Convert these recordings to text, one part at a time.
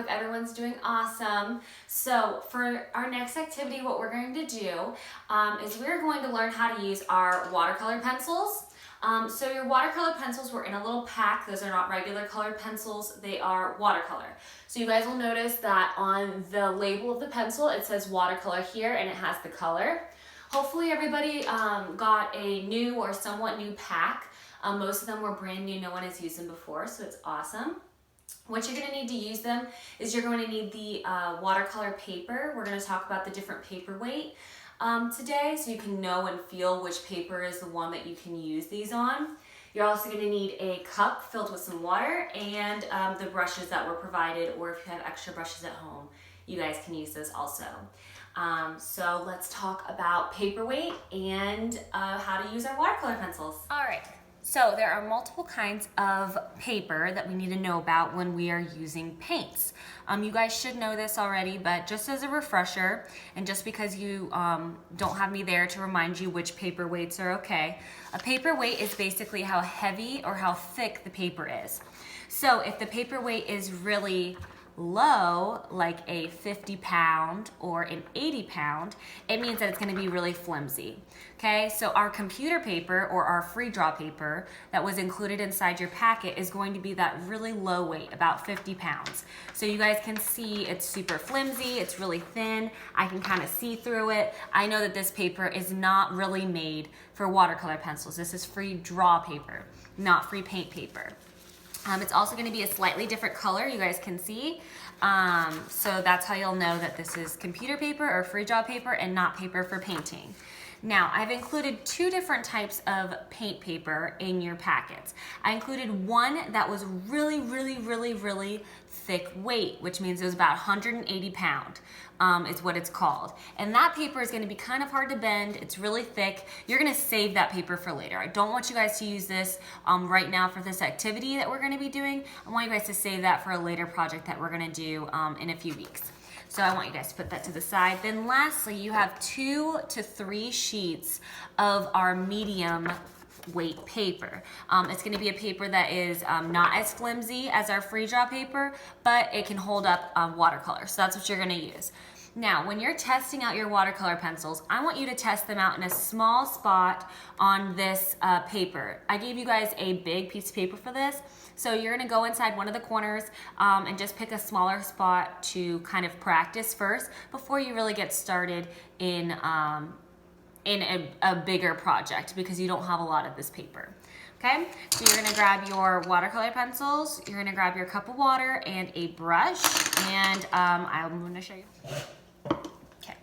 hope everyone's doing awesome. So for our next activity, what we're going to do is we're going to learn how to use our watercolor pencils. So your watercolor pencils were in a little pack. Those are not regular colored pencils, they are watercolor. So you guys will notice that on the label of the pencil, it says watercolor here and it has the color. Hopefully everybody got a new or somewhat new pack. Most of them were brand new, no one has used them before, so it's awesome. What you're going to need to use them is you're going to need the watercolor paper. We're going to talk about the different paper weight today so you can know and feel which paper is the one that you can use these on. You're also going to need a cup filled with some water and the brushes that were provided, or if you have extra brushes at home, you guys can use those also. So let's talk about paper weight and how to use our watercolor pencils. All right. So there are multiple kinds of paper that we need to know about when we are using paints. You guys should know this already, but just as a refresher, and just because you don't have me there to remind you which paper weights are okay, a paper weight is basically how heavy or how thick the paper is. So if the paper weight is really low, like a 50 pound or an 80 pound, it means that it's going to be really flimsy. Okay, so our computer paper or our free draw paper that was included inside your packet is going to be that really low weight, about 50 pounds. So you guys can see it's super flimsy, it's really thin, I can kind of see through it. I know that this paper is not really made for watercolor pencils. This is free draw paper, not free paint paper. It's also going to be a slightly different color, you guys can see. So that's how you'll know that this is computer paper or free draw paper and not paper for painting. Now, I've included two different types of paint paper in your packets. I included one that was really thick weight, which means it was about 180 pound, is what it's called. And that paper is going to be kind of hard to bend. It's really thick. You're going to save that paper for later. I don't want you guys to use this right now for this activity that we're going to be doing. I want you guys to save that for a later project that we're going to do in a few weeks. So I want you guys to put that to the side. Then lastly, you have 2 to 3 sheets of our medium weight paper. It's going to be a paper that is not as flimsy as our free draw paper, but it can hold up watercolor. So that's what you're going to use. Now, when you're testing out your watercolor pencils, I want you to test them out in a small spot on this paper. I gave you guys a big piece of paper for this. So you're gonna go inside one of the corners and just pick a smaller spot to kind of practice first before you really get started in a bigger project, because you don't have a lot of this paper. Okay, so you're gonna grab your watercolor pencils, you're gonna grab your cup of water and a brush, and I'm gonna show you. Okay.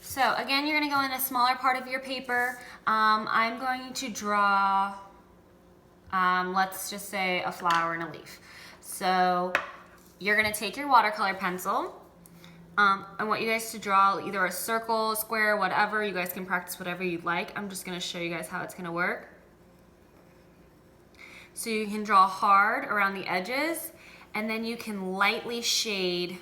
So again, you're gonna go in a smaller part of your paper. I'm going to draw, let's just say a flower and a leaf. So you're gonna take your watercolor pencil. I want you guys to draw either a circle, a square, whatever. You guys can practice whatever you'd like. I'm just gonna show you guys how it's gonna work. So you can draw hard around the edges, and then you can lightly shade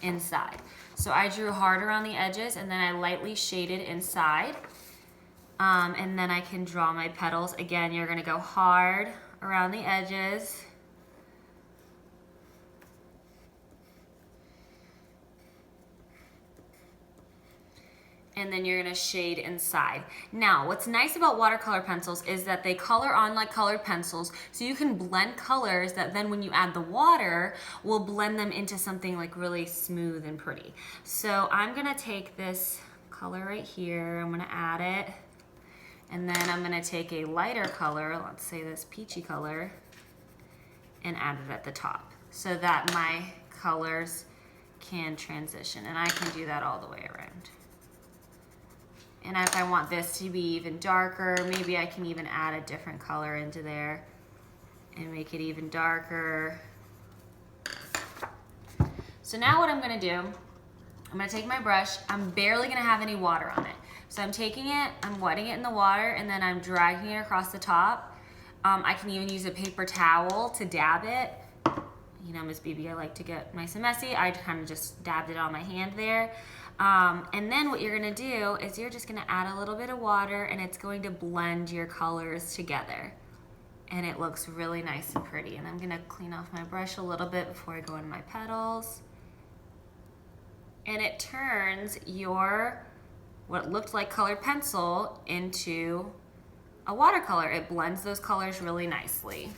inside. So I drew hard around the edges, and then I lightly shaded inside. And then I can draw my petals. Again, you're gonna go hard around the edges. And then you're gonna shade inside. Now, what's nice about watercolor pencils is that they color on like colored pencils, so you can blend colors that then when you add the water, will blend them into something like really smooth and pretty. So I'm gonna take this color right here, I'm gonna add it, and then I'm gonna take a lighter color, let's say this peachy color, and add it at the top so that my colors can transition, and I can do that all the way around. And if I want this to be even darker, maybe I can even add a different color into there and make it even darker. So now what I'm gonna do, I'm gonna take my brush, I'm barely gonna have any water on it. So I'm taking it, I'm wetting it in the water, and then I'm dragging it across the top. I can even use a paper towel to dab it. You know, Miss BB, I like to get nice and messy. I kind of just dabbed it on my hand there. And then what you're gonna do is you're just gonna add a little bit of water, and it's going to blend your colors together. and it looks really nice and pretty. And I'm gonna clean off my brush a little bit before I go into my petals. And it turns your, what looked like colored pencil into a watercolor. It blends those colors really nicely.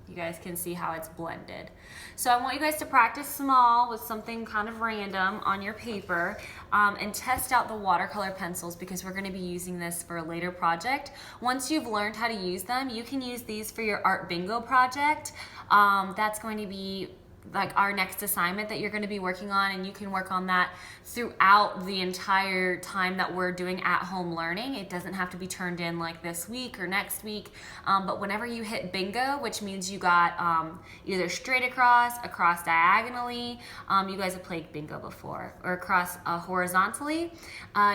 You guys can see how it's blended. So I want you guys to practice small with something kind of random on your paper and test out the watercolor pencils, because we're going to be using this for a later project. Once you've learned how to use them, you can use these for your art bingo project. That's going to be like our next assignment that you're going to be working on, and you can work on that throughout the entire time that we're doing at-home learning. It doesn't have to be turned in like this week or next week, but whenever you hit bingo, which means you got either straight across diagonally, you guys have played bingo before, or across horizontally,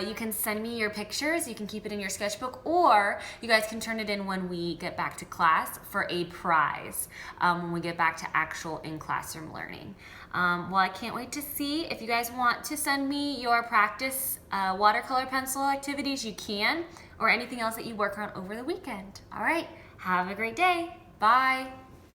you can send me your pictures. You can keep it in your sketchbook, or you guys can turn it in when we get back to class for a prize, when we get back to actual in-classroom learning. Well, I can't wait to see. If you guys want to send me your practice watercolor pencil activities, you can, or anything else that you work on over the weekend. All right, have a great day. Bye.